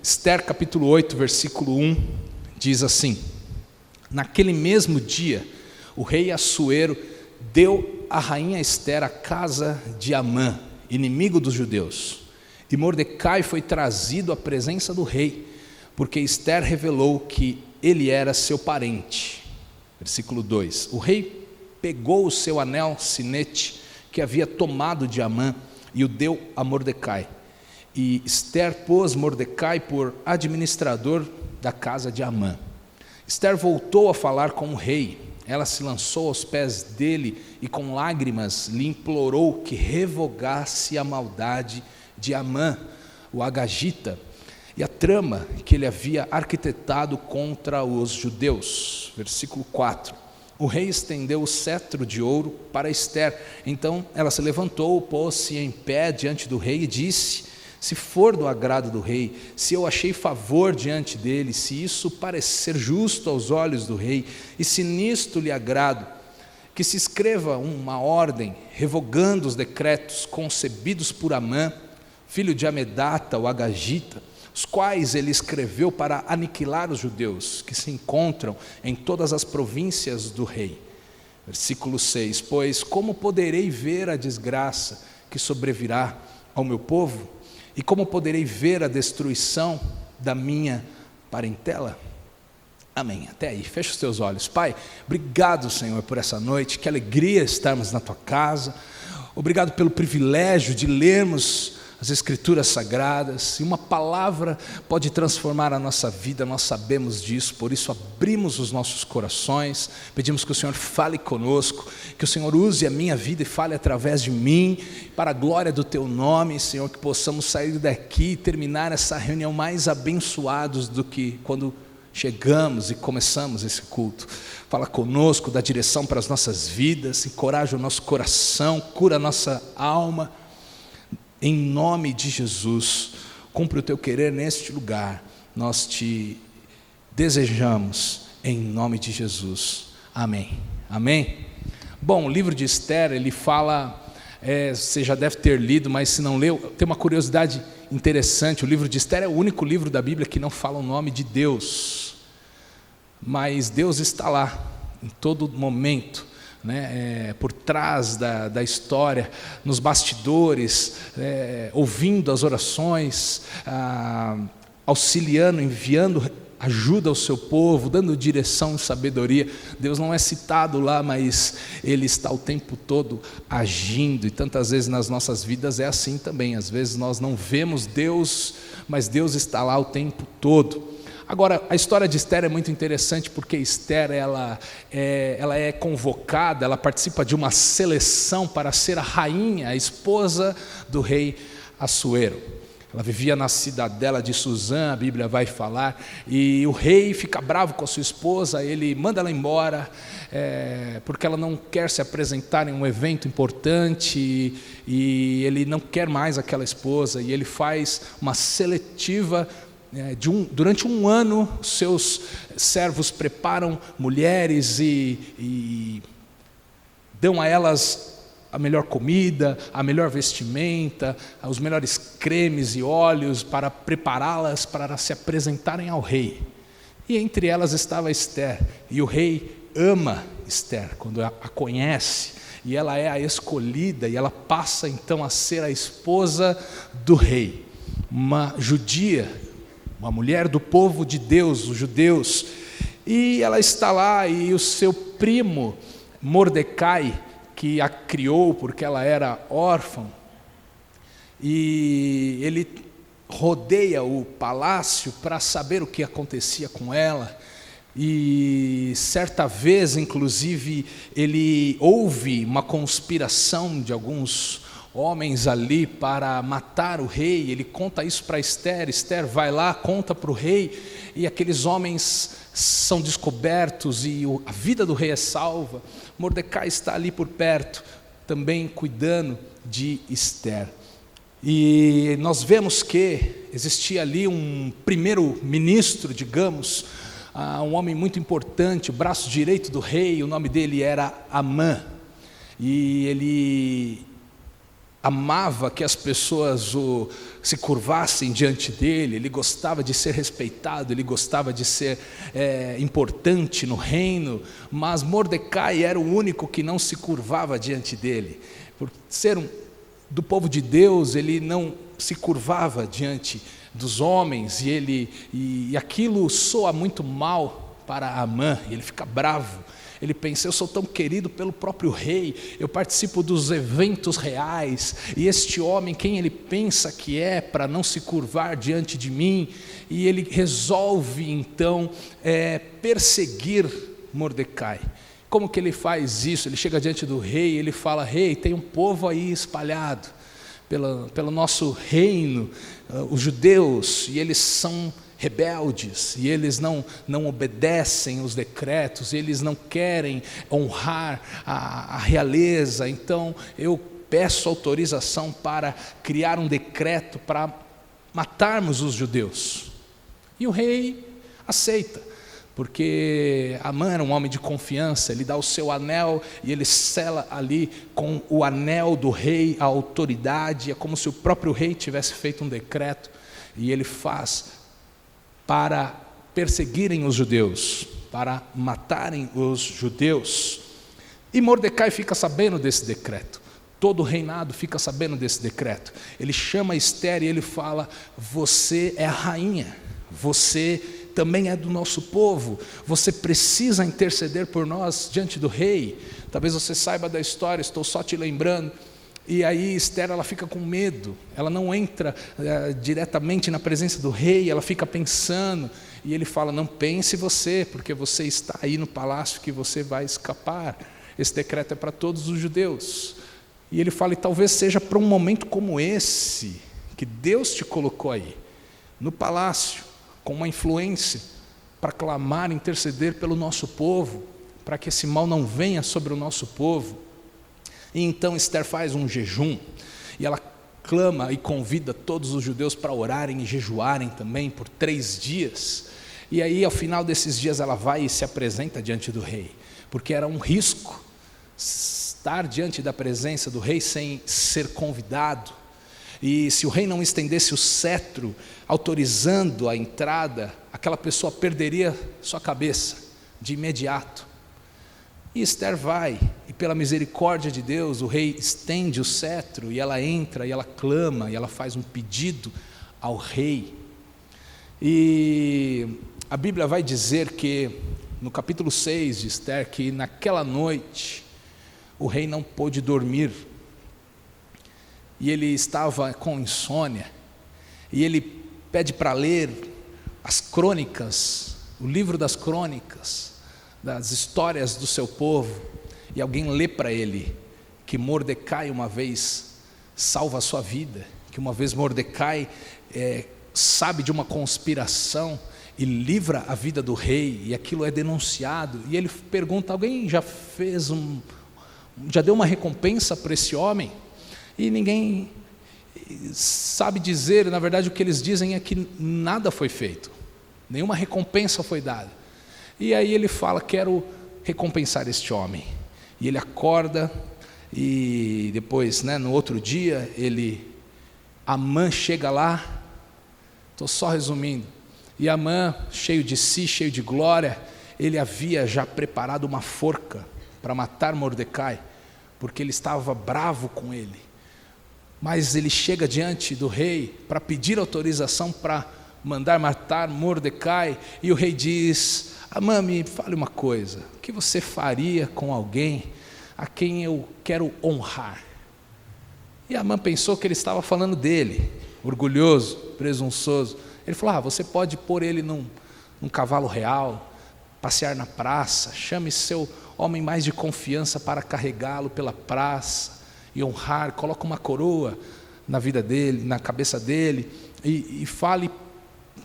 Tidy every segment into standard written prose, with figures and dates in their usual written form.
Esther capítulo 8, versículo 1, diz assim: naquele mesmo dia, o rei Assuero deu a rainha Esther a casa de Amã, inimigo dos judeus. E Mordecai foi trazido à presença do rei, porque Esther revelou que ele era seu parente. Versículo 2: o rei pegou o seu anel sinete que havia tomado de Amã e o deu a Mordecai. E Esther pôs Mordecai por administrador da casa de Amã. Esther voltou a falar com o rei. Ela se lançou aos pés dele e com lágrimas lhe implorou que revogasse a maldade de Amã, o agagita, e a trama que ele havia arquitetado contra os judeus. Versículo 4: o rei estendeu o cetro de ouro para Esther. Então ela se levantou, pôs-se em pé diante do rei e disse: se for do agrado do rei, se eu achei favor diante dele, se isso parecer justo aos olhos do rei, e se nisto lhe agrado, que se escreva uma ordem revogando os decretos concebidos por Amã, filho de Amedata, o agagita, os quais ele escreveu para aniquilar os judeus que se encontram em todas as províncias do rei. Versículo 6: pois como poderei ver a desgraça que sobrevirá ao meu povo? E como poderei ver a destruição da minha parentela? Amém. Até aí, fecha os teus olhos. Pai, obrigado, Senhor, por essa noite. Que alegria estarmos na tua casa. Obrigado pelo privilégio de lermos as Escrituras Sagradas, e uma palavra pode transformar a nossa vida, nós sabemos disso, por isso abrimos os nossos corações, pedimos que o Senhor fale conosco, que o Senhor use a minha vida e fale através de mim, para a glória do Teu nome, Senhor, que possamos sair daqui e terminar essa reunião mais abençoados do que quando chegamos e começamos esse culto. Fala conosco, dá direção para as nossas vidas, encoraja o nosso coração, cura a nossa alma. Em nome de Jesus, cumpre o Teu querer neste lugar, nós Te desejamos, em nome de Jesus, amém, amém. Bom, o livro de Esther, ele fala, você já deve ter lido, mas se não leu, tem uma curiosidade interessante. O livro de Esther é o único livro da Bíblia que não fala o nome de Deus, mas Deus está lá, em todo momento, por trás da história, nos bastidores, ouvindo as orações, auxiliando, enviando ajuda ao seu povo, dando direção e sabedoria. Deus não é citado lá, mas Ele está o tempo todo agindo, e tantas vezes nas nossas vidas é assim também. Às vezes nós não vemos Deus, mas Deus está lá o tempo todo. Agora, a história de Esther é muito interessante, porque Esther ela é convocada, ela participa de uma seleção para ser a rainha, a esposa do rei Assuero. Ela vivia na cidadela de Suzã, a Bíblia vai falar, e o rei fica bravo com a sua esposa, ele manda ela embora, porque ela não quer se apresentar em um evento importante, e ele não quer mais aquela esposa, e ele faz uma seletiva. Durante um ano, seus servos preparam mulheres e dão a elas a melhor comida, a melhor vestimenta, os melhores cremes e óleos para prepará-las para se apresentarem ao rei. E entre elas estava Esther, e o rei ama Esther quando a conhece, e ela é a escolhida, e ela passa então a ser a esposa do rei, uma judia, uma mulher do povo de Deus, os judeus, e ela está lá, e o seu primo Mordecai, que a criou porque ela era órfã, e ele rodeia o palácio para saber o que acontecia com ela, e certa vez, inclusive, ele ouve uma conspiração de alguns homens ali para matar o rei. Ele conta isso para Esther, Esther vai lá, conta para o rei, e aqueles homens são descobertos, e a vida do rei é salva. Mordecai está ali por perto, também cuidando de Esther, e nós vemos que existia ali um primeiro-ministro, digamos, um homem muito importante, o braço direito do rei, o nome dele era Amã, e ele amava que as pessoas se curvassem diante dele, ele gostava de ser respeitado, ele gostava de ser importante no reino, mas Mordecai era o único que não se curvava diante dele. Por ser do povo de Deus, ele não se curvava diante dos homens, e aquilo soa muito mal para Amã, e ele fica bravo. Ele pensa, eu sou tão querido pelo próprio rei, eu participo dos eventos reais, e este homem, quem ele pensa que é para não se curvar diante de mim? E ele resolve então perseguir Mordecai. Como que ele faz isso? Ele chega diante do rei, ele fala, rei, tem um povo aí espalhado pelo nosso reino, os judeus, e eles são rebeldes, e eles não obedecem os decretos, eles não querem honrar a realeza. Então eu peço autorização para criar um decreto para matarmos os judeus. E o rei aceita, porque Amã era um homem de confiança, ele dá o seu anel e ele sela ali com o anel do rei a autoridade, é como se o próprio rei tivesse feito um decreto, e ele faz para perseguirem os judeus, para matarem os judeus. E Mordecai fica sabendo desse decreto, todo o reinado fica sabendo desse decreto. Ele chama Ester e ele fala, você é a rainha, você também é do nosso povo, você precisa interceder por nós diante do rei. Talvez você saiba da história, estou só te lembrando. E aí Ester, ela fica com medo, ela não entra diretamente na presença do rei, ela fica pensando, e ele fala, não pense você, porque você está aí no palácio que você vai escapar, esse decreto é para todos os judeus. E ele fala, e talvez seja para um momento como esse, que Deus te colocou aí, no palácio, com uma influência, para clamar, interceder pelo nosso povo, para que esse mal não venha sobre o nosso povo. E então Ester faz um jejum, e ela clama e convida todos os judeus para orarem e jejuarem também por 3 dias, e aí ao final desses dias ela vai e se apresenta diante do rei, porque era um risco estar diante da presença do rei sem ser convidado, e se o rei não estendesse o cetro, autorizando a entrada, aquela pessoa perderia sua cabeça de imediato. E Ester vai, e pela misericórdia de Deus, o rei estende o cetro, e ela entra, e ela clama, e ela faz um pedido ao rei. E a Bíblia vai dizer que, no capítulo 6 de Ester, que naquela noite, o rei não pôde dormir, e ele estava com insônia, e ele pede para ler as crônicas, o livro das crônicas, das histórias do seu povo, e alguém lê para ele que Mordecai uma vez salva a sua vida, que uma vez Mordecai sabe de uma conspiração e livra a vida do rei, e aquilo é denunciado, e ele pergunta, alguém já deu uma recompensa para esse homem? E ninguém sabe dizer, na verdade o que eles dizem é que nada foi feito, nenhuma recompensa foi dada. E aí ele fala, quero recompensar este homem. E ele acorda, e depois, no outro dia, Amã chega lá, estou só resumindo, e Amã, cheio de si, cheio de glória, ele havia já preparado uma forca para matar Mordecai, porque ele estava bravo com ele. Mas ele chega diante do rei para pedir autorização para mandar matar Mordecai, e o rei diz, Amã, me fale uma coisa, o que você faria com alguém a quem eu quero honrar? E Amã pensou que ele estava falando dele, orgulhoso, presunçoso. Ele falou, você pode pôr ele num cavalo real, passear na praça, chame seu homem mais de confiança para carregá-lo pela praça e honrar, coloca uma coroa na vida dele, na cabeça dele, e fale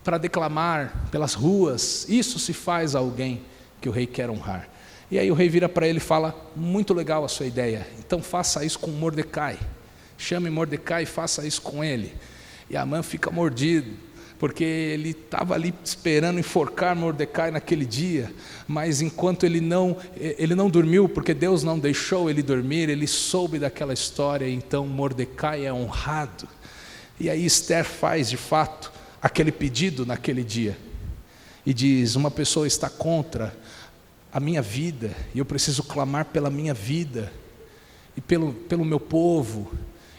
para declamar pelas ruas, isso se faz a alguém que o rei quer honrar. E aí o rei vira para ele e fala, muito legal a sua ideia, então faça isso com Mordecai, chame Mordecai e faça isso com ele. E Amã fica mordido, porque ele estava ali esperando enforcar Mordecai naquele dia, mas enquanto ele não dormiu, porque Deus não deixou ele dormir, ele soube daquela história, então Mordecai é honrado. E aí Esther faz de fato aquele pedido naquele dia, e diz: uma pessoa está contra a minha vida, e eu preciso clamar pela minha vida, e pelo meu povo.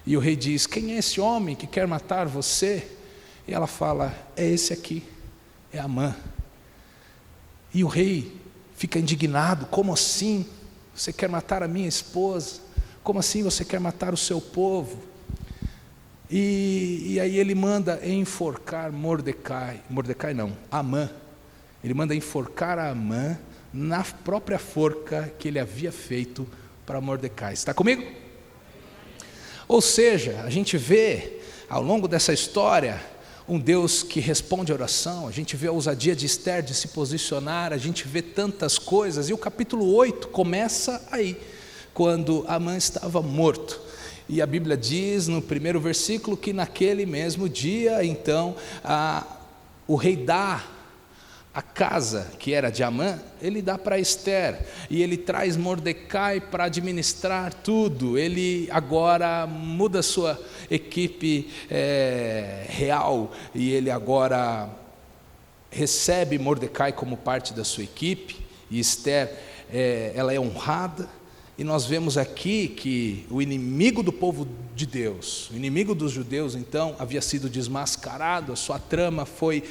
E o rei diz: quem é esse homem que quer matar você? E ela fala: é esse aqui, é Amã. E o rei fica indignado: como assim? Você quer matar a minha esposa? Como assim você quer matar o seu povo? E aí ele manda enforcar Mordecai. Mordecai não, Amã. Ele manda enforcar a Amã na própria forca que ele havia feito para Mordecai. Está comigo? Ou seja, a gente vê ao longo dessa história um Deus que responde a oração, a gente vê a ousadia de Esther de se posicionar, a gente vê tantas coisas, e o capítulo 8 começa aí, quando Amã estava morto. E a Bíblia diz no primeiro versículo que naquele mesmo dia, então, o rei dá a casa que era de Amã, ele dá para Esther, e ele traz Mordecai para administrar tudo. Ele agora muda sua equipe real, e ele agora recebe Mordecai como parte da sua equipe, e Esther, ela é honrada. E nós vemos aqui que o inimigo do povo de Deus, o inimigo dos judeus, então, havia sido desmascarado, a sua trama foi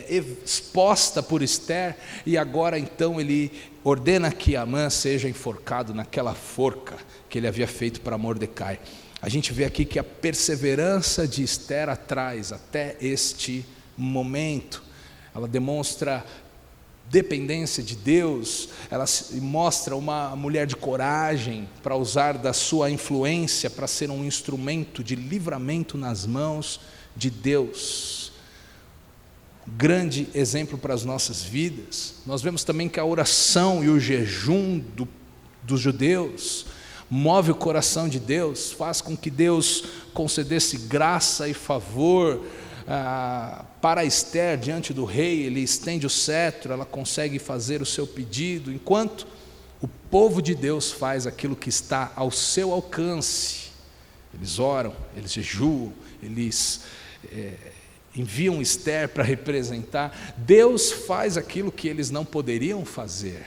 exposta por Esther, e agora então ele ordena que Amã seja enforcado naquela forca que ele havia feito para Mordecai. A gente vê aqui que a perseverança de Esther atrás até este momento, ela demonstra dependência de Deus, ela mostra uma mulher de coragem para usar da sua influência para ser um instrumento de livramento nas mãos de Deus. Grande exemplo para as nossas vidas. Nós vemos também que a oração e o jejum dos judeus move o coração de Deus, faz com que Deus concedesse graça e favor para Esther diante do rei. Ele estende o cetro, ela consegue fazer o seu pedido, enquanto o povo de Deus faz aquilo que está ao seu alcance. Eles oram, eles jejuam, eles enviam Esther para representar. Deus faz aquilo que eles não poderiam fazer.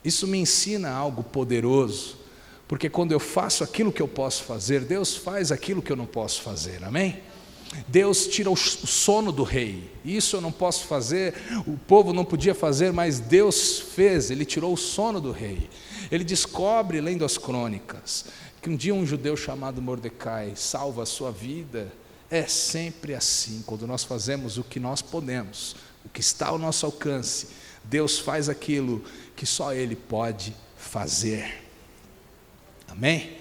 Isso me ensina algo poderoso, porque quando eu faço aquilo que eu posso fazer, Deus faz aquilo que eu não posso fazer, amém? Deus tira o sono do rei. Isso eu não posso fazer, o povo não podia fazer, mas Deus fez. Ele tirou o sono do rei. Ele descobre, lendo as crônicas, que um dia um judeu chamado Mordecai salva a sua vida. É sempre assim, quando nós fazemos o que nós podemos, o que está ao nosso alcance, Deus faz aquilo que só Ele pode fazer, amém?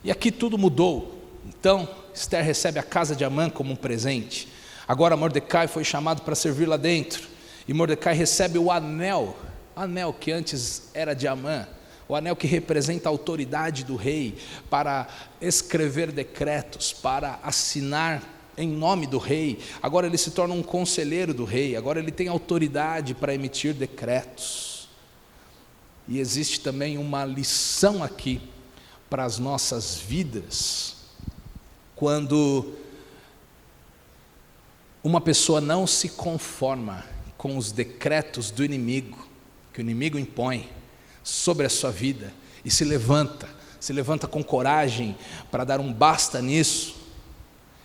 E aqui tudo mudou. Então Esther recebe a casa de Amã como um presente. Agora Mordecai foi chamado para servir lá dentro, e Mordecai recebe o anel que antes era de Amã, o anel que representa a autoridade do rei para escrever decretos, para assinar em nome do rei. Agora ele se torna um conselheiro do rei, agora ele tem autoridade para emitir decretos. E existe também uma lição aqui para as nossas vidas. Quando uma pessoa não se conforma com os decretos do inimigo, que o inimigo impõe sobre a sua vida, e se levanta com coragem para dar um basta nisso,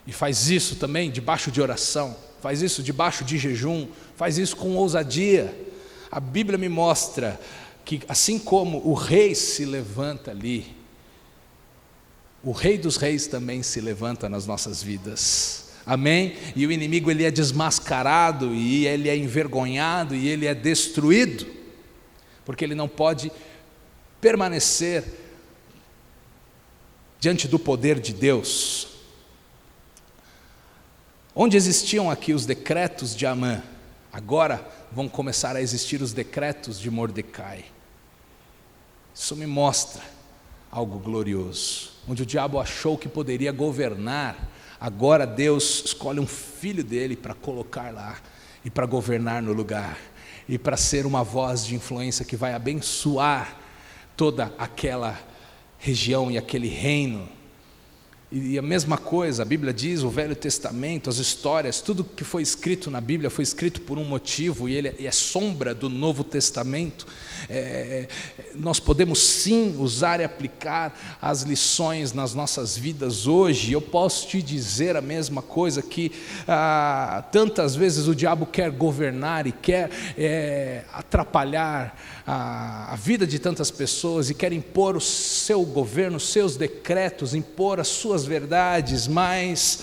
e faz isso também debaixo de oração, faz isso debaixo de jejum, faz isso com ousadia. A Bíblia me mostra que assim como o rei se levanta ali, o Rei dos Reis também se levanta nas nossas vidas, amém? E o inimigo, ele é desmascarado, e ele é envergonhado, e ele é destruído, porque ele não pode permanecer diante do poder de Deus. Onde existiam aqui os decretos de Amã, agora vão começar a existir os decretos de Mordecai. Isso me mostra algo glorioso. Onde o diabo achou que poderia governar Agora Deus escolhe um filho dele para colocar lá e para governar no lugar e para ser uma voz de influência que vai abençoar toda aquela região e aquele reino. E a mesma coisa, a Bíblia diz, o Velho Testamento, as histórias, tudo que foi escrito na Bíblia foi escrito por um motivo, e ele é sombra do Novo Testamento. Nós podemos sim usar e aplicar as lições nas nossas vidas hoje. Eu posso te dizer a mesma coisa, que tantas vezes o diabo quer governar e quer atrapalhar a vida de tantas pessoas, e quer impor o seu governo, os seus decretos, impor as suas verdades, mas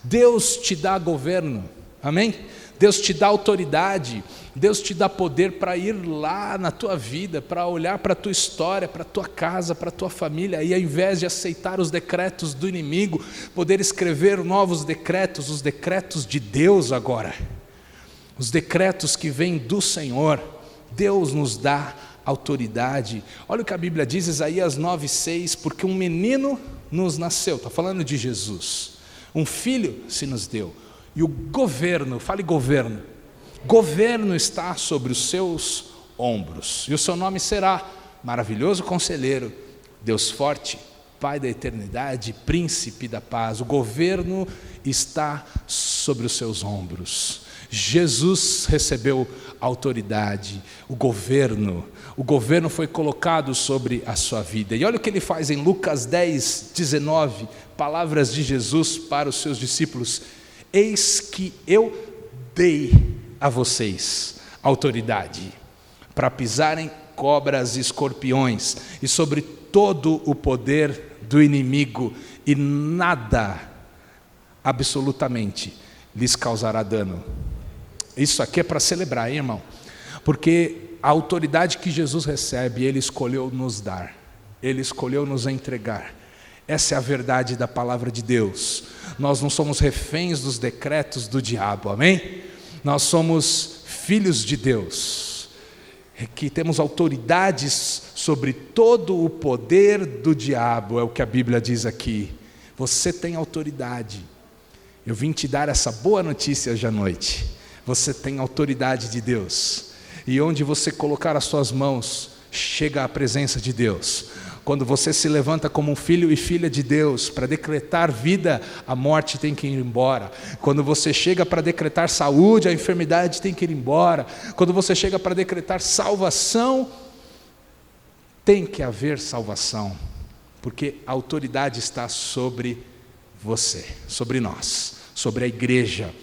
Deus te dá governo, amém? Deus te dá autoridade, Deus te dá poder para ir lá na tua vida, para olhar para a tua história, para a tua casa, para a tua família, e ao invés de aceitar os decretos do inimigo, poder escrever novos decretos, os decretos de Deus agora, os decretos que vêm do Senhor. Deus nos dá autoridade. Olha o que a Bíblia diz, Isaías 9:6, porque um menino nos nasceu, está falando de Jesus, um filho se nos deu, e o governo, fale governo, governo está sobre os seus ombros, e o seu nome será Maravilhoso Conselheiro, Deus Forte, Pai da Eternidade, Príncipe da Paz. O governo está sobre os seus ombros. Jesus recebeu autoridade, o governo foi colocado sobre a sua vida. E olha o que ele faz em Lucas 10:19, palavras de Jesus para os seus discípulos: eis que eu dei a vocês autoridade para pisarem cobras e escorpiões e sobre todo o poder do inimigo, e nada, absolutamente, lhes causará dano. Isso aqui é para celebrar, hein, irmão? Porque a autoridade que Jesus recebe, Ele escolheu nos dar, Ele escolheu nos entregar. Essa é a verdade da palavra de Deus. Nós não somos reféns dos decretos do diabo, amém? Nós somos filhos de Deus, que temos autoridades sobre todo o poder do diabo, é o que a Bíblia diz aqui. Você tem autoridade. Eu vim te dar essa boa notícia hoje à noite. Você tem autoridade de Deus, e onde você colocar as suas mãos, chega a presença de Deus. Quando você se levanta como um filho e filha de Deus para decretar vida, a morte tem que ir embora. Quando você chega para decretar saúde, a enfermidade tem que ir embora. Quando você chega para decretar salvação, tem que haver salvação, porque a autoridade está sobre você, sobre nós, sobre a igreja.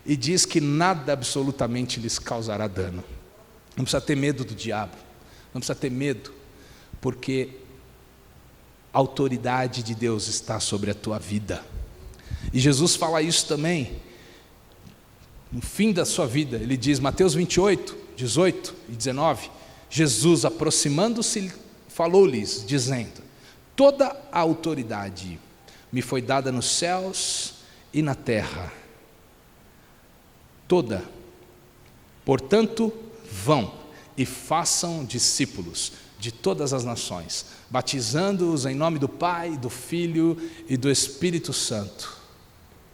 E diz que nada absolutamente lhes causará dano. Não precisa ter medo do diabo, não precisa ter medo, porque a autoridade de Deus está sobre a tua vida. E Jesus fala isso também no fim da sua vida. Ele diz, Mateus 28:18 e 19, Jesus, aproximando-se, falou-lhes, dizendo: toda a autoridade me foi dada nos céus e na terra. Toda. Portanto, vão e façam discípulos de todas as nações, batizando-os em nome do Pai, do Filho e do Espírito Santo.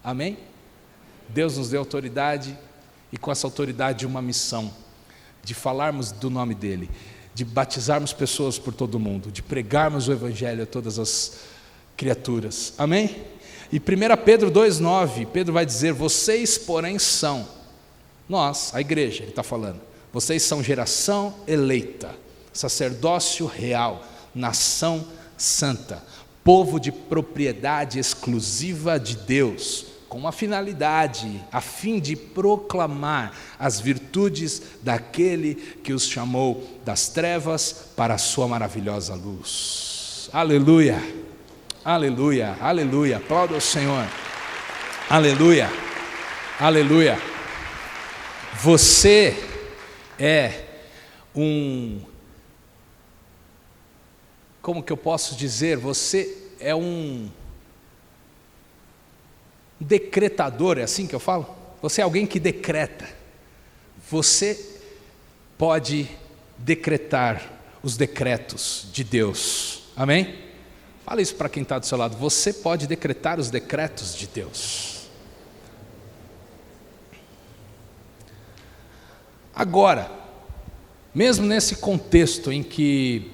Amém? Deus nos deu autoridade, e com essa autoridade uma missão, de falarmos do nome dEle, de batizarmos pessoas por todo o mundo, de pregarmos o Evangelho a todas as criaturas. Amém? E 1 Pedro 2,9, Pedro vai dizer: vocês, porém, são, nós, a igreja, ele está falando, vocês são geração eleita, sacerdócio real, nação santa, povo de propriedade exclusiva de Deus, com uma finalidade, a fim de proclamar as virtudes daquele que os chamou das trevas para a sua maravilhosa luz. Aleluia, aleluia, aleluia, aplauda o Senhor, aleluia, aleluia. Você é como que eu posso dizer? Você é um decretador, é assim que eu falo? Você é alguém que decreta. Você pode decretar os decretos de Deus, amém? Fala isso para quem está do seu lado. Você pode decretar os decretos de Deus. Agora, mesmo nesse contexto em que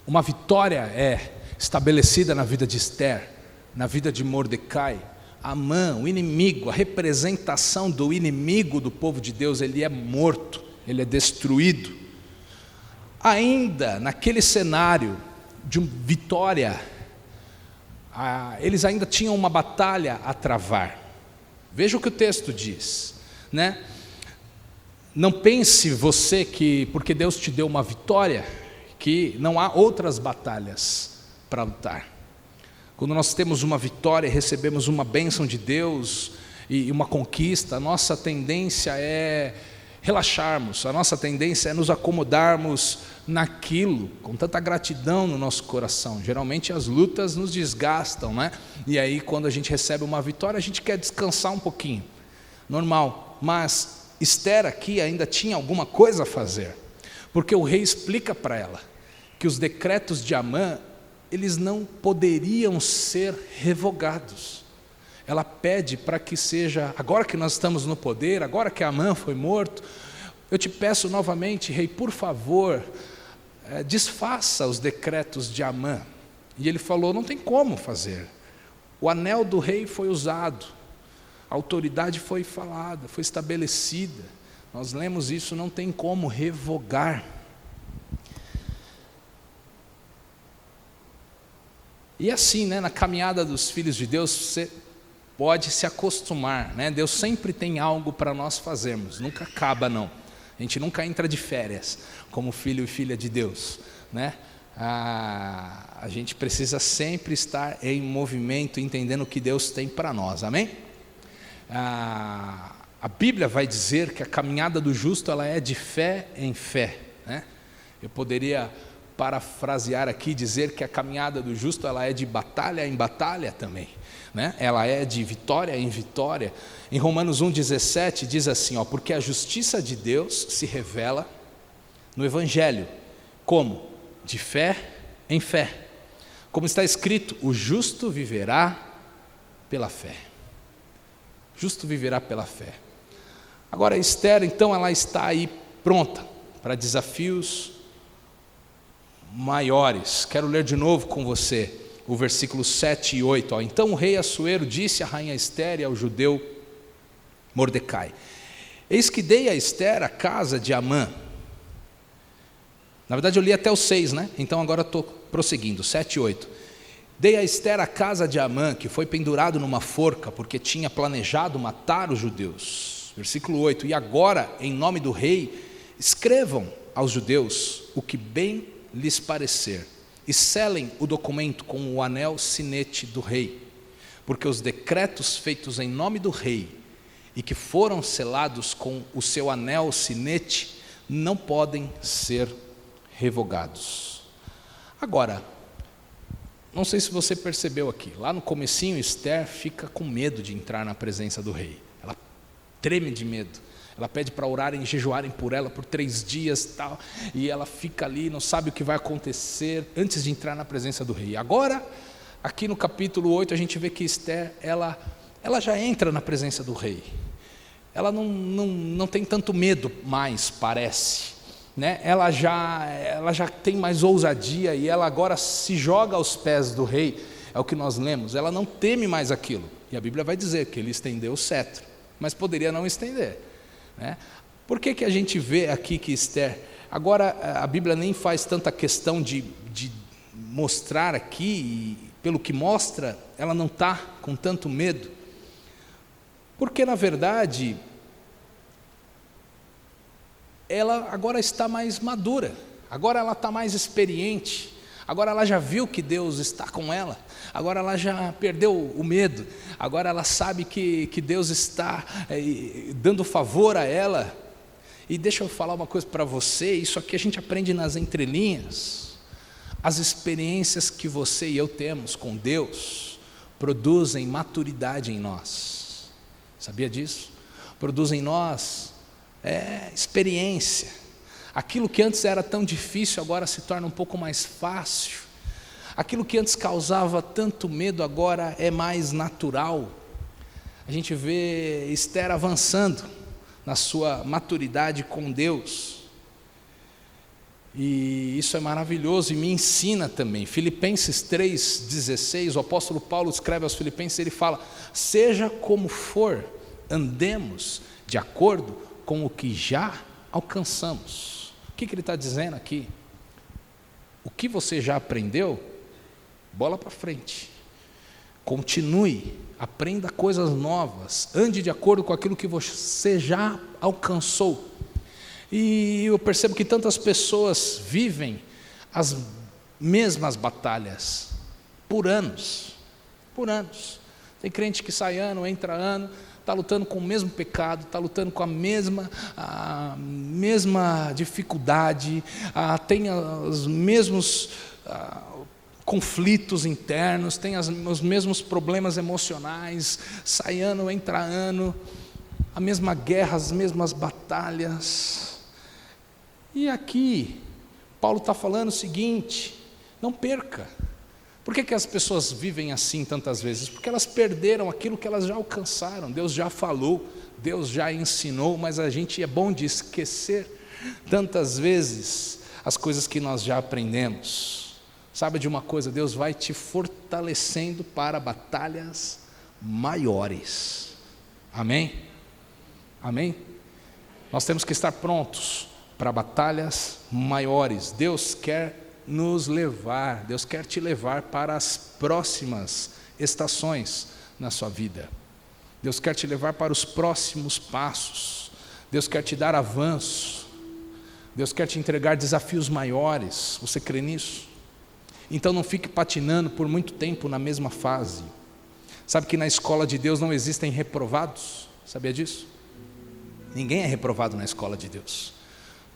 uma vitória é estabelecida na vida de Esther, na vida de Mordecai, Amã, o inimigo, a representação do inimigo do povo de Deus, ele é morto, ele é destruído. Ainda naquele cenário de vitória, eles ainda tinham uma batalha a travar. Veja o que o texto diz, né? Não pense você que porque Deus te deu uma vitória, que não há outras batalhas para lutar. Quando nós temos uma vitória, recebemos uma bênção de Deus e uma conquista, a nossa tendência é relaxarmos, a nossa tendência é nos acomodarmos naquilo, com tanta gratidão no nosso coração. Geralmente as lutas nos desgastam, né? E aí quando a gente recebe uma vitória, a gente quer descansar um pouquinho, normal. Mas Esther aqui ainda tinha alguma coisa a fazer, porque o rei explica para ela que os decretos de Amã, eles não poderiam ser revogados. Ela pede para que seja, agora que nós estamos no poder, agora que Amã foi morto, eu te peço novamente, rei, por favor, desfaça os decretos de Amã. E ele falou, não tem como fazer. O anel do rei foi usado, a autoridade foi falada, foi estabelecida. Nós lemos isso, não tem como revogar. E assim, né, na caminhada dos filhos de Deus, você pode se acostumar, né? Deus sempre tem algo para nós fazermos, nunca acaba não. A gente nunca entra de férias como filho e filha de Deus, né? A gente precisa sempre estar em movimento, entendendo o que Deus tem para nós, amém? A Bíblia vai dizer que a caminhada do justo ela é de fé em fé, né? Eu poderia parafrasear aqui, dizer que a caminhada do justo ela é de batalha em batalha também, né? Ela é de vitória em vitória. Em Romanos 1,17 diz assim, porque a justiça de Deus se revela no Evangelho, como? De fé em fé. Como está escrito, o justo viverá pela fé. Justo viverá pela fé. Agora Esther, então, ela está aí pronta para desafios maiores. Quero ler de novo com você o versículo 7 e 8. Então o rei Assuero disse à rainha Esther e ao judeu Mordecai, eis que dei a Esther a casa de Amã. Na verdade eu li até o 6, né? Então agora estou prosseguindo, 7 e 8. Dei a Esther a casa de Amã, que foi pendurado numa forca, porque tinha planejado matar os judeus. Versículo 8. E agora, em nome do rei, escrevam aos judeus o que bem lhes parecer, e selem o documento com o anel sinete do rei, porque os decretos feitos em nome do rei, e que foram selados com o seu anel sinete, não podem ser revogados. Agora, não sei se você percebeu aqui, lá no comecinho Esther fica com medo de entrar na presença do rei, ela treme de medo. Ela pede para orarem e jejuarem por ela por 3 dias tal, e ela fica ali, não sabe o que vai acontecer antes de entrar na presença do rei. Agora, aqui no capítulo 8, a gente vê que Esther, ela já entra na presença do rei. Ela não tem tanto medo mais, parece, né? Ela já tem mais ousadia e ela agora se joga aos pés do rei, é o que nós lemos. Ela não teme mais aquilo. E a Bíblia vai dizer que ele estendeu o cetro, mas poderia não estender. Por que a gente vê aqui que Esther, agora a Bíblia nem faz tanta questão de mostrar aqui, e pelo que mostra, ela não está com tanto medo, porque na verdade, ela agora está mais madura, agora ela está mais experiente, agora ela já viu que Deus está com ela, agora ela já perdeu o medo, agora ela sabe que Deus está dando favor a ela. E deixa eu falar uma coisa para você, isso aqui a gente aprende nas entrelinhas. As experiências que você e eu temos com Deus produzem maturidade em nós. Sabia disso? Produzem em nós experiência. Aquilo que antes era tão difícil agora se torna um pouco mais fácil. Aquilo que antes causava tanto medo agora é mais natural. A gente vê Esther avançando na sua maturidade com Deus. E isso é maravilhoso e me ensina também. Filipenses 3,16, o apóstolo Paulo escreve aos Filipenses, ele fala: seja como for, andemos de acordo com o que já alcançamos. O que ele está dizendo aqui? O que você já aprendeu, bola para frente. Continue, aprenda coisas novas, ande de acordo com aquilo que você já alcançou. E eu percebo que tantas pessoas vivem as mesmas batalhas por anos. Tem crente que sai ano, entra ano, está lutando com o mesmo pecado, está lutando com a mesma dificuldade, tem os mesmos conflitos internos, tem os mesmos problemas emocionais, sai ano, entra ano, a mesma guerra, as mesmas batalhas. E aqui, Paulo está falando o seguinte: não perca. Por que as pessoas vivem assim tantas vezes? Porque elas perderam aquilo que elas já alcançaram. Deus já falou, Deus já ensinou, mas a gente é bom de esquecer tantas vezes as coisas que nós já aprendemos. Sabe de uma coisa? Deus vai te fortalecendo para batalhas maiores. Amém? Amém? Nós temos que estar prontos para batalhas maiores. Deus quer nos levar, Deus quer te levar para as próximas estações na sua vida. Deus quer te levar para os próximos passos. Deus quer te dar avanço. Deus quer te entregar desafios maiores. Você crê nisso? Então não fique patinando por muito tempo na mesma fase. Sabe que na escola de Deus não existem reprovados? Sabia disso? Ninguém é reprovado na escola de Deus.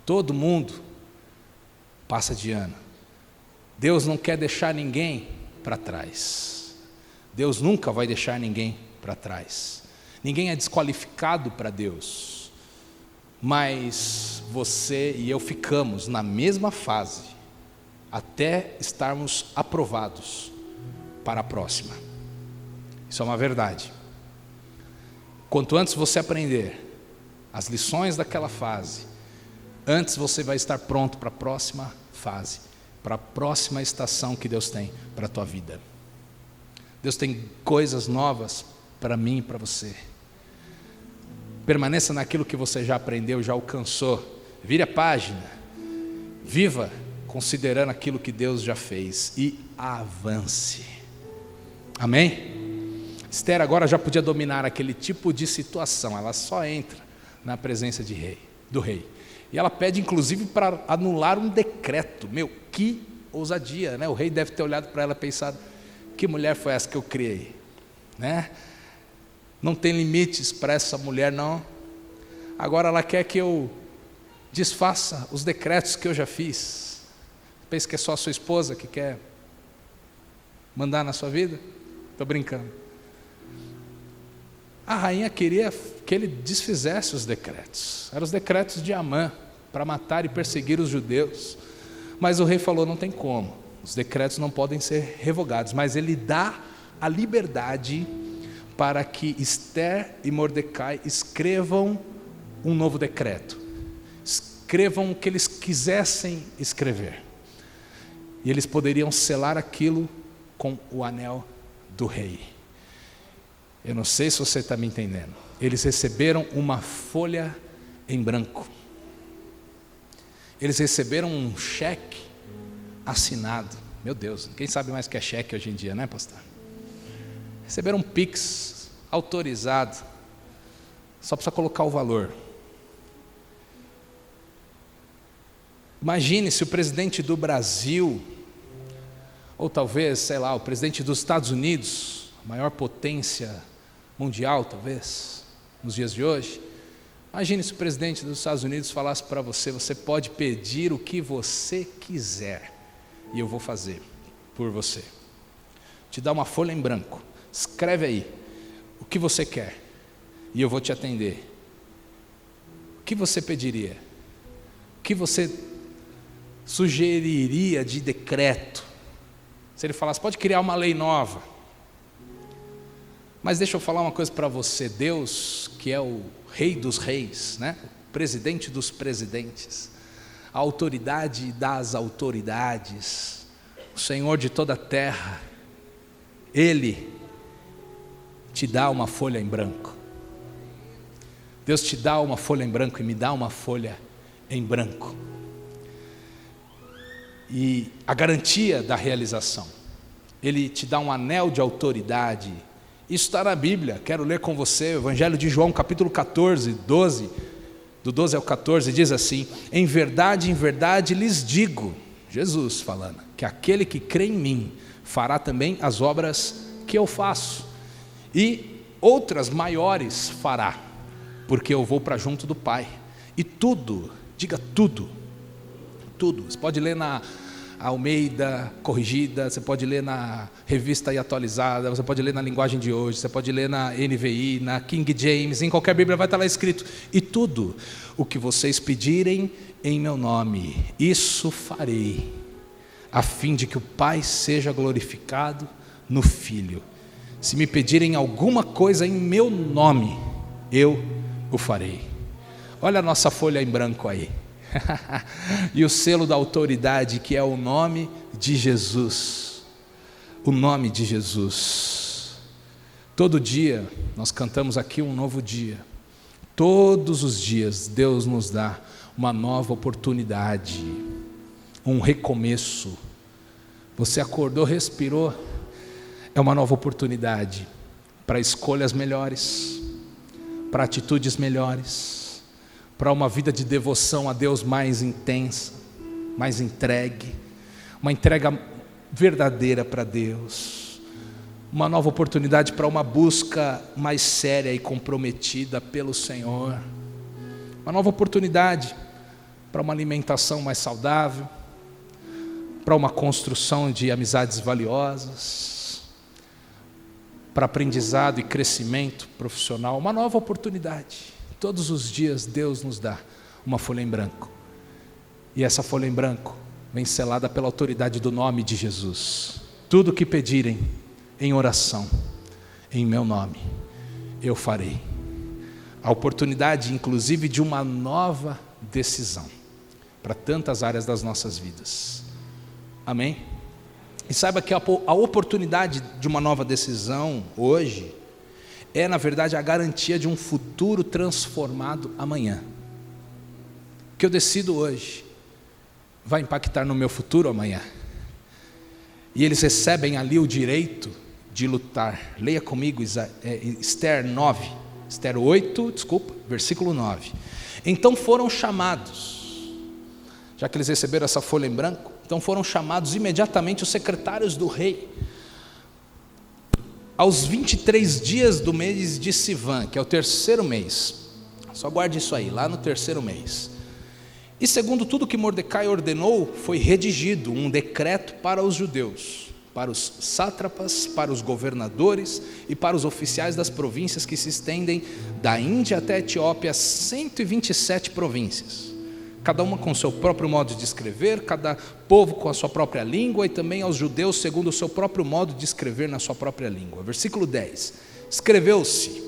Todo mundo passa de ano. Deus não quer deixar ninguém para trás. Deus nunca vai deixar ninguém para trás. Ninguém é desqualificado para Deus. Mas você e eu ficamos na mesma fase até estarmos aprovados para a próxima. Isso é uma verdade. Quanto antes você aprender as lições daquela fase, antes você vai estar pronto para a próxima fase, para a próxima estação que Deus tem para a tua vida. Deus tem coisas novas para mim e para você. Permaneça naquilo que você já aprendeu, já alcançou. Vire a página. Viva considerando aquilo que Deus já fez e avance. Amém? Esther agora já podia dominar aquele tipo de situação. Ela só entra na presença do rei. E ela pede inclusive para anular um decreto. Que ousadia, né? O rei deve ter olhado para ela e pensado: que mulher foi essa que eu criei, né? Não tem limites para essa mulher, não. Agora ela quer que eu desfaça os decretos que eu já fiz. Pensa que é só a sua esposa que quer mandar na sua vida? Estou brincando. A rainha queria que ele desfizesse os decretos. Eram os decretos de Amã, para matar e perseguir os judeus. Mas o rei falou: não tem como, os decretos não podem ser revogados. Mas ele dá a liberdade para que Esther e Mordecai escrevam um novo decreto. Escrevam o que eles quisessem escrever. E eles poderiam selar aquilo com o anel do rei. Eu não sei se você está me entendendo. Eles receberam uma folha em branco. Eles receberam um cheque assinado. Meu Deus, quem sabe mais que é cheque hoje em dia, né, pastor? Receberam um Pix autorizado. Só precisa colocar o valor. Imagine se o presidente do Brasil, ou talvez, sei lá, o presidente dos Estados Unidos, a maior potência mundial, talvez, nos dias de hoje. Imagine se o presidente dos Estados Unidos falasse para você: você pode pedir o que você quiser, e eu vou fazer por você. Te dá uma folha em branco, escreve aí o que você quer, e eu vou te atender. O que você pediria? O que você sugeriria de decreto? Se ele falasse, pode criar uma lei nova. Mas deixa eu falar uma coisa para você, Deus, que é o rei dos reis, né? O presidente dos presidentes, a autoridade das autoridades, o Senhor de toda a terra, Ele te dá uma folha em branco. Deus te dá uma folha em branco e me dá uma folha em branco. E a garantia da realização, Ele te dá um anel de autoridade. Isso está na Bíblia, quero ler com você, o Evangelho de João, capítulo 14, 12, do 12 ao 14, diz assim: em verdade lhes digo, Jesus falando, que aquele que crê em mim, fará também as obras que eu faço, e outras maiores fará, porque eu vou para junto do Pai, e tudo, diga tudo, você pode ler na Almeida Corrigida, você pode ler na Revista e Atualizada, você pode ler na linguagem de hoje, você pode ler na NVI, na King James, em qualquer Bíblia vai estar lá escrito, e tudo o que vocês pedirem em meu nome, isso farei, a fim de que o Pai seja glorificado no Filho. Se me pedirem alguma coisa em meu nome, eu o farei. Olha a nossa folha em branco aí. E o selo da autoridade, que é o nome de Jesus. O nome de Jesus. Todo dia nós cantamos aqui um novo dia. Todos os dias Deus nos dá uma nova oportunidade, um recomeço. Você acordou, respirou, é uma nova oportunidade para escolhas melhores, para atitudes melhores, para uma vida de devoção a Deus mais intensa, mais entregue, uma entrega verdadeira para Deus, uma nova oportunidade para uma busca mais séria e comprometida pelo Senhor, uma nova oportunidade para uma alimentação mais saudável, para uma construção de amizades valiosas, para aprendizado e crescimento profissional, uma nova oportunidade. Todos os dias Deus nos dá uma folha em branco, e essa folha em branco vem selada pela autoridade do nome de Jesus. Tudo o que pedirem em oração, em meu nome, eu farei. A oportunidade inclusive de uma nova decisão, para tantas áreas das nossas vidas. Amém? E saiba que a oportunidade de uma nova decisão hoje é, na verdade, a garantia de um futuro transformado amanhã. O que eu decido hoje vai impactar no meu futuro amanhã. E eles recebem ali o direito de lutar. Leia comigo Esther 8, versículo 9. Então foram chamados, já que eles receberam essa folha em branco, então foram chamados imediatamente os secretários do rei, aos 23 dias do mês de Sivan, que é o terceiro mês. Só guarde isso aí, lá no terceiro mês. E segundo tudo que Mordecai ordenou, foi redigido um decreto para os judeus, para os sátrapas, para os governadores e para os oficiais das províncias que se estendem da Índia até a Etiópia, 127 províncias. Cada uma com o seu próprio modo de escrever, cada povo com a sua própria língua, e também aos judeus segundo o seu próprio modo de escrever na sua própria língua. Versículo 10. Escreveu-se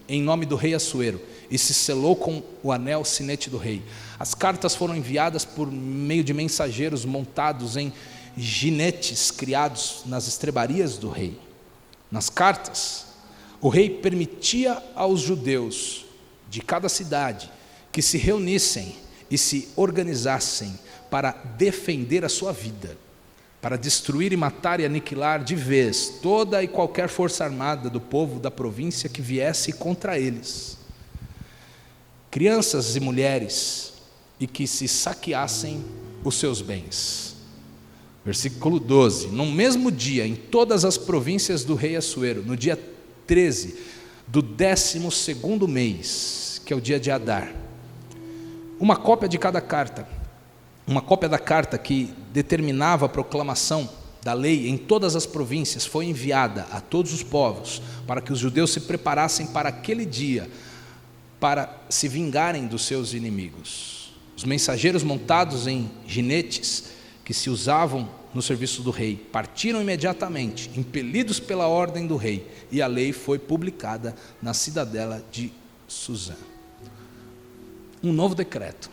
em nome do rei Assuero, e se selou com o anel sinete do rei. As cartas foram enviadas por meio de mensageiros montados em ginetes criados nas estrebarias do rei. Nas cartas, o rei permitia aos judeus de cada cidade que se reunissem e se organizassem para defender a sua vida, para destruir e matar e aniquilar de vez toda e qualquer força armada do povo da província que viesse contra eles, crianças e mulheres, e que se saqueassem os seus bens. Versículo 12. No mesmo dia, em todas as províncias do rei Assuero, no dia 13 do 12º mês, que é o dia de Adar, uma cópia de cada carta, uma cópia da carta que determinava a proclamação da lei em todas as províncias foi enviada a todos os povos, para que os judeus se preparassem para aquele dia, para se vingarem dos seus inimigos. Os mensageiros montados em ginetes, que se usavam no serviço do rei. Partiram imediatamente, impelidos pela ordem do rei, e a lei foi publicada na cidadela de Suzã. Um novo decreto.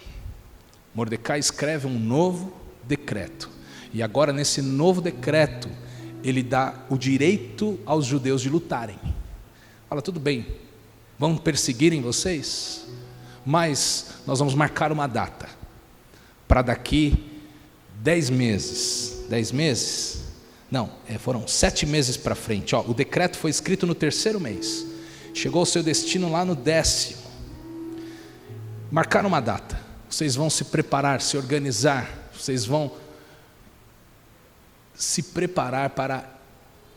Mordecai escreve um novo decreto. E agora, nesse novo decreto, ele dá o direito aos judeus de lutarem. Fala, tudo bem, vão perseguirem vocês, mas nós vamos marcar uma data, para daqui 10 meses. 10 meses? Não, foram 7 meses para frente. O decreto foi escrito no 3º mês, chegou ao seu destino lá no 10º. Marcaram uma data, vocês vão se preparar, se organizar, vocês vão se preparar para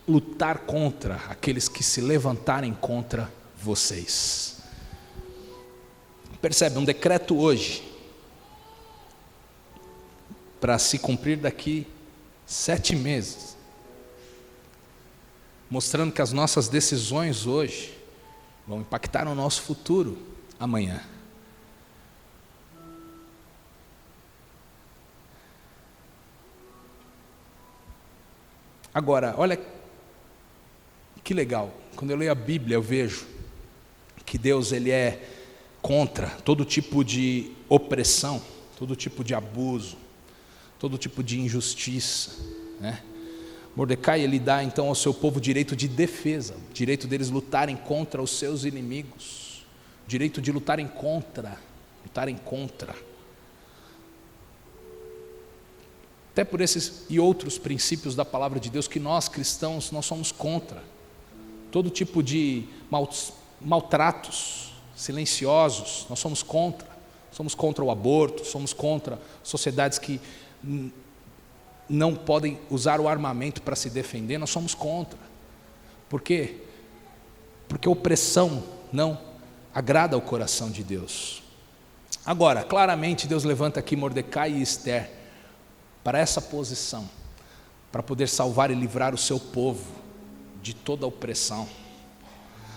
lutar contra aqueles que se levantarem contra vocês. Percebe, um decreto hoje, para se cumprir daqui 7 meses, mostrando que as nossas decisões hoje vão impactar o nosso futuro amanhã. Agora, olha que legal, quando eu leio a Bíblia eu vejo que Deus ele é contra todo tipo de opressão, todo tipo de abuso, todo tipo de injustiça, né? Mordecai ele dá então ao seu povo direito de defesa, direito deles lutarem contra os seus inimigos, direito de lutarem contra. Até por esses e outros princípios da palavra de Deus que nós cristãos, nós somos contra. Todo tipo de maltratos silenciosos, nós somos contra. Somos contra o aborto, somos contra sociedades que não podem usar o armamento para se defender, nós somos contra. Por quê? Porque a opressão não agrada ao coração de Deus. Agora, claramente Deus levanta aqui Mordecai e Ester para essa posição, para poder salvar e livrar o seu povo de toda a opressão.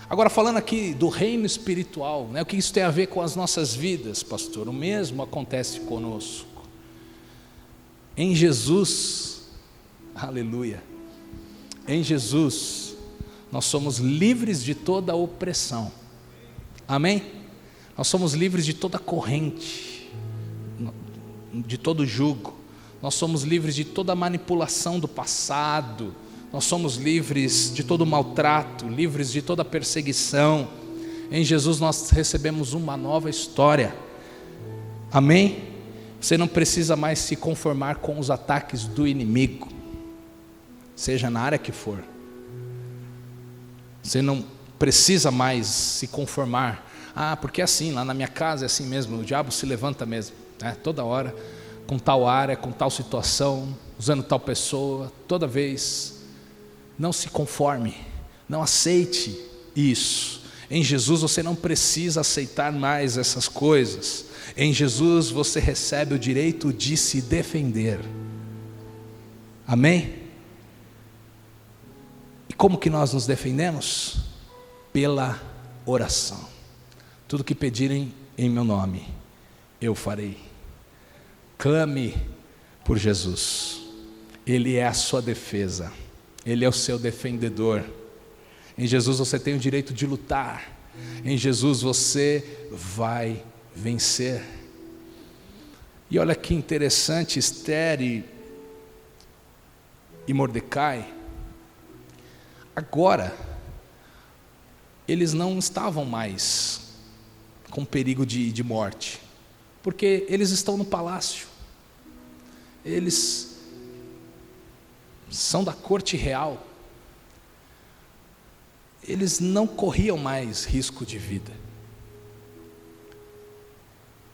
Agora, falando aqui do reino espiritual, né, o que isso tem a ver com as nossas vidas, pastor? O mesmo acontece conosco. Em Jesus, aleluia, em Jesus, nós somos livres de toda a opressão, amém? Nós somos livres de toda corrente, de todo jugo, nós somos livres de toda manipulação do passado, nós somos livres de todo maltrato, livres de toda perseguição. Em Jesus nós recebemos uma nova história, amém? Você não precisa mais se conformar com os ataques do inimigo, seja na área que for. Você não precisa mais se conformar. Porque é assim, lá na minha casa é assim mesmo, o diabo se levanta mesmo, né? Toda hora, com tal área, com tal situação, usando tal pessoa, toda vez. Não se conforme, não aceite isso. Em Jesus você não precisa aceitar mais essas coisas. Em Jesus você recebe o direito de se defender. Amém? E como que nós nos defendemos? Pela oração. Tudo que pedirem em meu nome, eu farei. Clame por Jesus. Ele é a sua defesa. Ele é o seu defendedor. Em Jesus você tem o direito de lutar. Em Jesus você vai vencer. E olha que interessante, Ester e Mordecai, agora eles não estavam mais com perigo de morte, porque eles estão no palácio, eles são da corte real, eles não corriam mais risco de vida.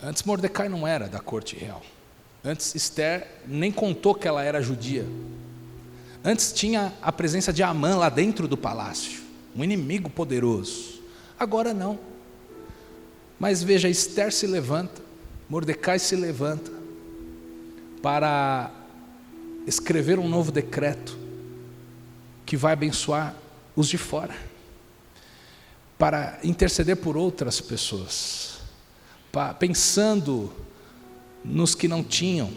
Antes Mordecai não era da corte real, antes Ester nem contou que ela era judia, antes tinha a presença de Amã lá dentro do palácio, um inimigo poderoso, agora não. Mas veja, Ester se levanta, Mordecai se levanta para escrever um novo decreto que vai abençoar os de fora, para interceder por outras pessoas, pensando nos que não tinham,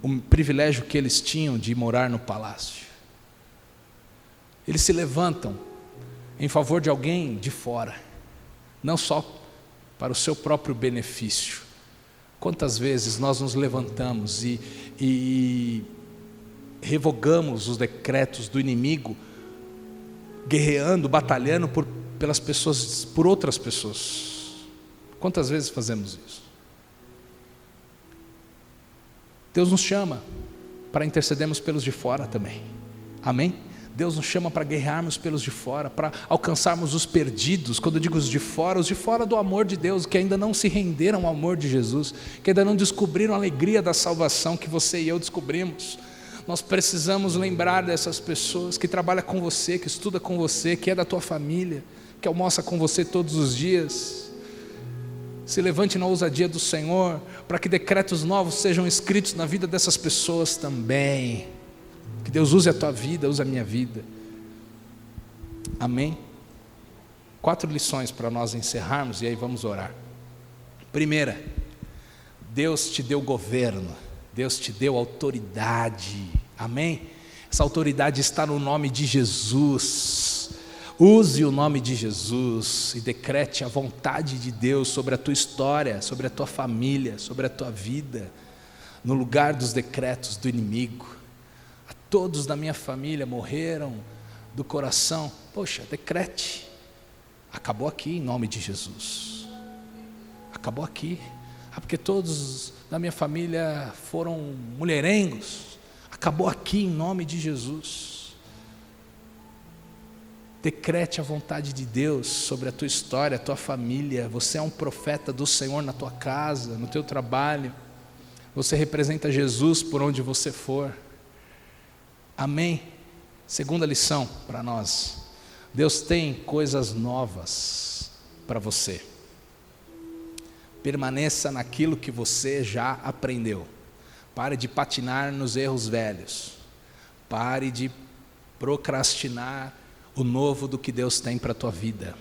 o privilégio que eles tinham de morar no palácio. Eles se levantam em favor de alguém de fora, não só para o seu próprio benefício. Quantas vezes nós nos levantamos e revogamos os decretos do inimigo, guerreando, batalhando pelas pessoas, por outras pessoas? Quantas vezes fazemos isso? Deus nos chama para intercedermos pelos de fora também. Amém? Deus nos chama para guerrearmos pelos de fora, para alcançarmos os perdidos. Quando eu digo os de fora do amor de Deus, que ainda não se renderam ao amor de Jesus, que ainda não descobriram a alegria da salvação que você e eu descobrimos. Nós precisamos lembrar dessas pessoas que trabalham com você, que estuda com você, que é da tua família, que almoça com você todos os dias. Se levante na ousadia do Senhor, para que decretos novos sejam escritos na vida dessas pessoas também. Que Deus use a tua vida, use a minha vida. Amém? 4 lições para nós encerrarmos e aí vamos orar. Primeira, Deus te deu governo, Deus te deu autoridade. Amém? Essa autoridade está no nome de Jesus. Use o nome de Jesus e decrete a vontade de Deus sobre a tua história, sobre a tua família, sobre a tua vida, no lugar dos decretos do inimigo. A todos da minha família morreram do coração. Poxa, decrete. Acabou aqui em nome de Jesus. Acabou aqui. Porque todos da minha família foram mulherengos. Acabou aqui em nome de Jesus. Decrete a vontade de Deus sobre a tua história, a tua família. Você é um profeta do Senhor na tua casa, no teu trabalho. Você representa Jesus por onde você for. Amém? Segunda lição para nós. Deus tem coisas novas para você. Permaneça naquilo que você já aprendeu. Pare de patinar nos erros velhos. Pare de procrastinar o novo do que Deus tem para a tua vida.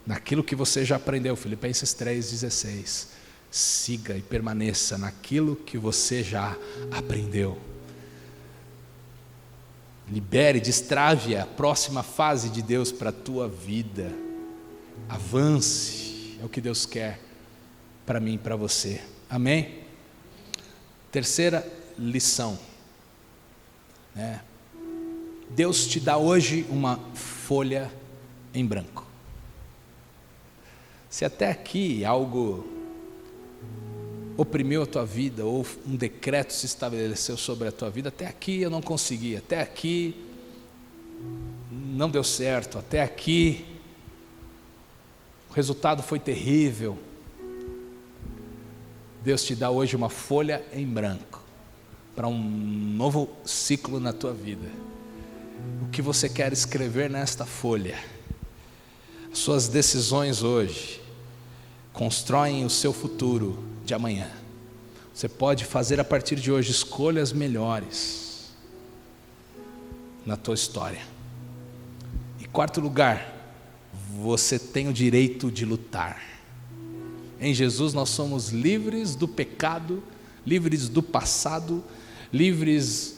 Naquilo que você já aprendeu, Filipenses 3,16. Siga e permaneça naquilo que você já aprendeu. Libere, destrave a próxima fase de Deus para a tua vida. Avance, é o que Deus quer para mim e para você. Amém? Terceira lição. Deus te dá hoje uma folha em branco. Se até aqui algo oprimiu a tua vida, ou um decreto se estabeleceu sobre a tua vida, até aqui eu não consegui, até aqui não deu certo, até aqui o resultado foi terrível. Deus te dá hoje uma folha em branco, para um novo ciclo na tua vida. O que você quer escrever nesta folha? Suas decisões hoje constroem o seu futuro de amanhã. Você pode fazer a partir de hoje escolhas melhores na tua história. Em quarto lugar, você tem o direito de lutar. Em Jesus nós somos livres do pecado, livres do passado, livres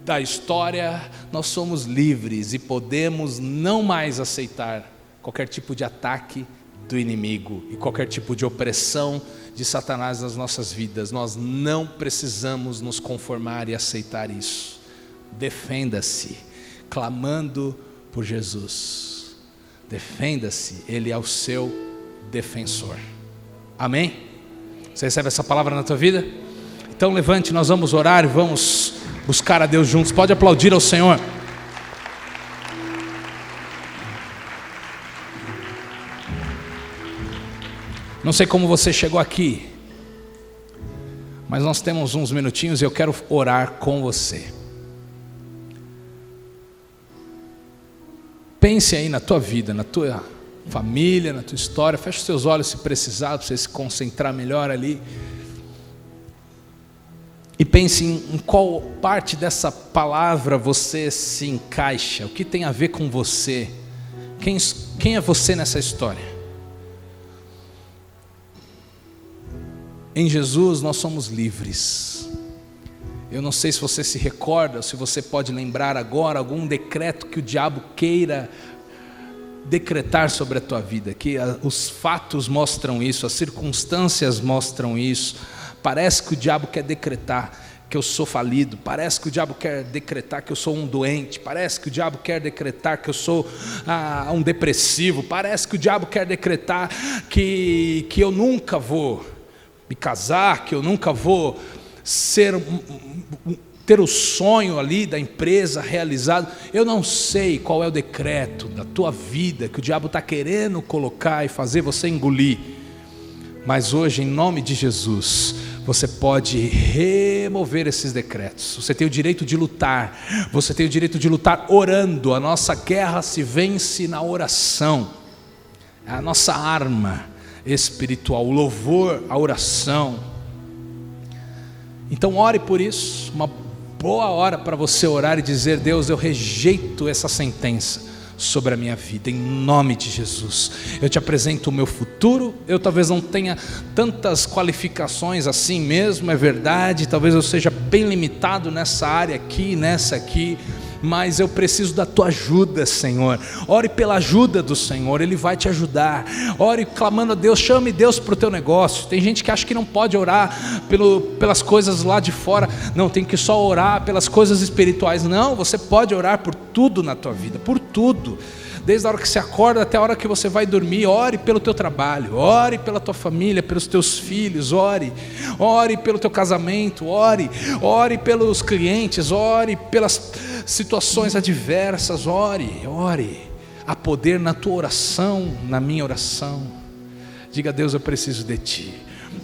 da história. Nós somos livres e podemos não mais aceitar qualquer tipo de ataque do inimigo e qualquer tipo de opressão de Satanás nas nossas vidas. Nós não precisamos nos conformar e aceitar isso. Defenda-se, clamando por Jesus. Defenda-se, Ele é o seu defensor. Amém? Você recebe essa palavra na tua vida? Então levante, nós vamos orar e vamos buscar a Deus juntos. Pode aplaudir ao Senhor. Não sei como você chegou aqui, mas nós temos uns minutinhos e eu quero orar com você. Pense aí na tua vida, na tua família, na tua história. Feche os teus olhos se precisar, para você se concentrar melhor ali. E pense em qual parte dessa palavra você se encaixa. O que tem a ver com você? Quem é você nessa história? Em Jesus nós somos livres. Eu não sei se você se recorda, se você pode lembrar agora algum decreto que o diabo queira decretar sobre a tua vida, que os fatos mostram isso, as circunstâncias mostram isso. Parece que o diabo quer decretar que eu sou falido, parece que o diabo quer decretar que eu sou um doente, parece que o diabo quer decretar que eu sou um depressivo, parece que o diabo quer decretar que eu nunca vou me casar, que eu nunca vou ter o sonho ali da empresa realizado. Eu não sei qual é o decreto da tua vida que o diabo está querendo colocar e fazer você engolir, mas hoje, em nome de Jesus, você pode remover esses decretos. Você tem o direito de lutar, você tem o direito de lutar orando. A nossa guerra se vence na oração, é a nossa arma espiritual, o louvor, a oração. Então ore por isso, uma boa hora para você orar e dizer: Deus, eu rejeito essa sentença sobre a minha vida, em nome de Jesus. Eu te apresento o meu futuro. Eu talvez não tenha tantas qualificações assim mesmo, é verdade, talvez eu seja bem limitado nessa área aqui, nessa aqui, mas eu preciso da tua ajuda, Senhor. Ore pela ajuda do Senhor, Ele vai te ajudar. Ore clamando a Deus, chame Deus para o teu negócio. Tem gente que acha que não pode orar pelas coisas lá de fora. Não, tem que só orar pelas coisas espirituais. Não, você pode orar por tudo na tua vida, por tudo. Desde a hora que você acorda até a hora que você vai dormir. Ore pelo teu trabalho, ore pela tua família, pelos teus filhos, ore pelo teu casamento, ore pelos clientes, ore pelas situações adversas, ore. Há poder na tua oração, na minha oração. Diga a Deus: eu preciso de ti.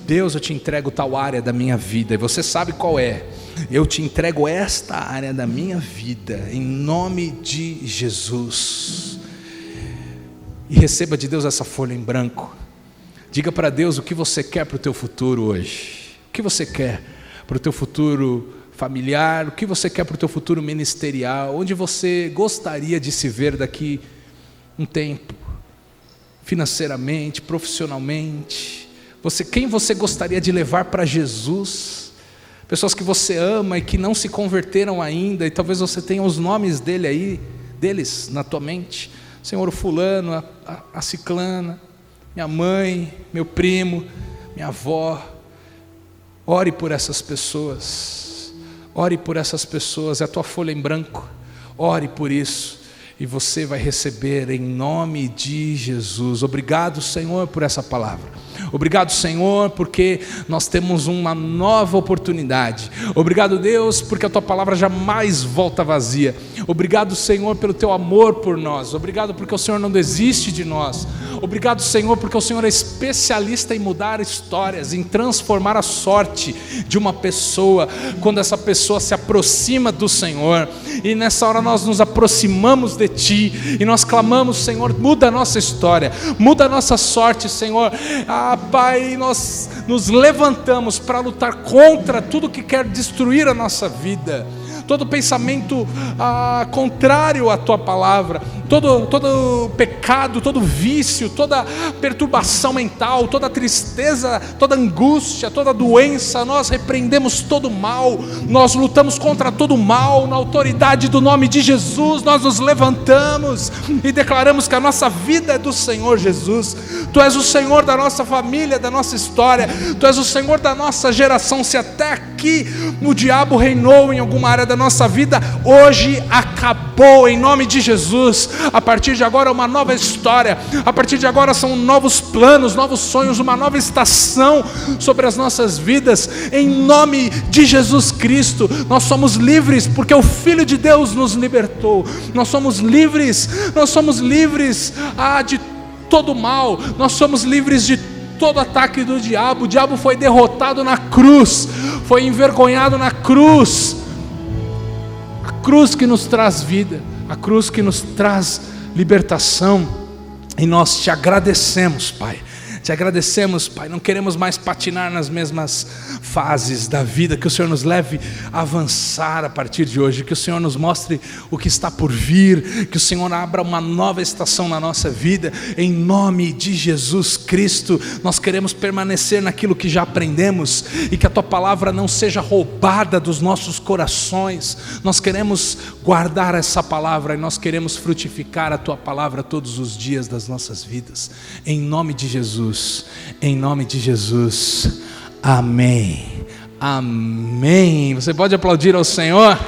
Deus, eu te entrego tal área da minha vida, e você sabe qual é. Eu te entrego esta área da minha vida, em nome de Jesus. E receba de Deus essa folha em branco. Diga para Deus o que você quer para o teu futuro hoje. O que você quer para o teu futuro familiar, o que você quer para o teu futuro ministerial, onde você gostaria de se ver daqui um tempo, financeiramente, profissionalmente. Quem você gostaria de levar para Jesus? Pessoas que você ama e que não se converteram ainda, e talvez você tenha os nomes deles na tua mente. Senhor, o fulano, a ciclana, minha mãe, meu primo, minha avó. Ore por essas pessoas. Ore por essas pessoas. É a tua folha em branco. Ore por isso. E você vai receber em nome de Jesus. Obrigado, Senhor, por essa palavra. Obrigado, Senhor, porque nós temos uma nova oportunidade. Obrigado, Deus, porque a tua palavra jamais volta vazia. Obrigado, Senhor, pelo teu amor por nós. Obrigado porque o Senhor não desiste de nós. Obrigado, Senhor, porque o Senhor é especialista em mudar histórias, em transformar a sorte de uma pessoa, quando essa pessoa se aproxima do Senhor. E nessa hora nós nos aproximamos de ti e nós clamamos: Senhor, muda a nossa história, muda a nossa sorte, Senhor. Pai, nós nos levantamos para lutar contra tudo que quer destruir a nossa vida, todo pensamento contrário à tua palavra, todo pecado, todo vício, toda perturbação mental, toda tristeza, toda angústia, toda doença. Nós repreendemos todo mal, nós lutamos contra todo mal. Na autoridade do nome de Jesus, nós nos levantamos e declaramos que a nossa vida é do Senhor Jesus. Tu és o Senhor da nossa família, da nossa história. Tu és o Senhor da nossa geração. Se até aqui o diabo reinou em alguma área da nossa vida, hoje acabou em nome de Jesus. A partir de agora é uma nova história. A partir de agora são novos planos, novos sonhos, uma nova estação sobre as nossas vidas. Em nome de Jesus Cristo, nós somos livres porque o Filho de Deus nos libertou. Nós somos livres de todo mal. Nós somos livres de todo ataque do diabo. O diabo foi derrotado na cruz, foi envergonhado na cruz. A cruz que nos traz vida, a cruz que nos traz libertação. E nós te agradecemos, Pai. Te agradecemos, Pai, não queremos mais patinar nas mesmas fases da vida, que o Senhor nos leve a avançar a partir de hoje, que o Senhor nos mostre o que está por vir, que o Senhor abra uma nova estação na nossa vida, em nome de Jesus Cristo. Nós queremos permanecer naquilo que já aprendemos, e que a Tua palavra não seja roubada dos nossos corações. Nós queremos guardar essa palavra, e nós queremos frutificar a Tua palavra todos os dias das nossas vidas, em nome de Jesus, em nome de Jesus, amém, amém. Você pode aplaudir ao Senhor?